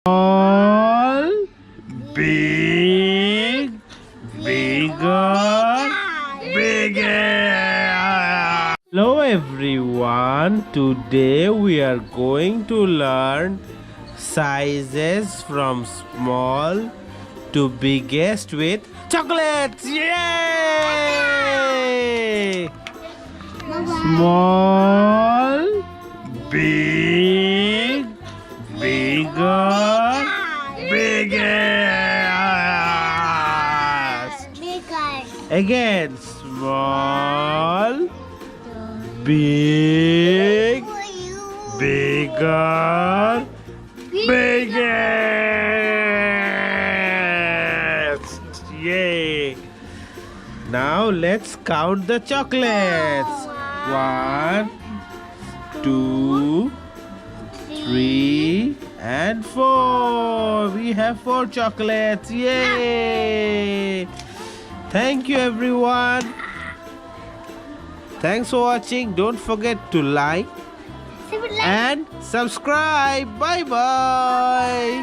Small, big, bigger, bigger. Hello everyone, today we are going to learn sizes from small to biggest with chocolates. Yay! Small, big, bigger, biggest. Again, small, big, bigger, biggest. Yay! Now let's count the chocolates. 1, 2, 3 and 4. We have 4 chocolates. Yay! Thank you everyone. Thanks for watching. Don't forget to like and subscribe. Bye bye.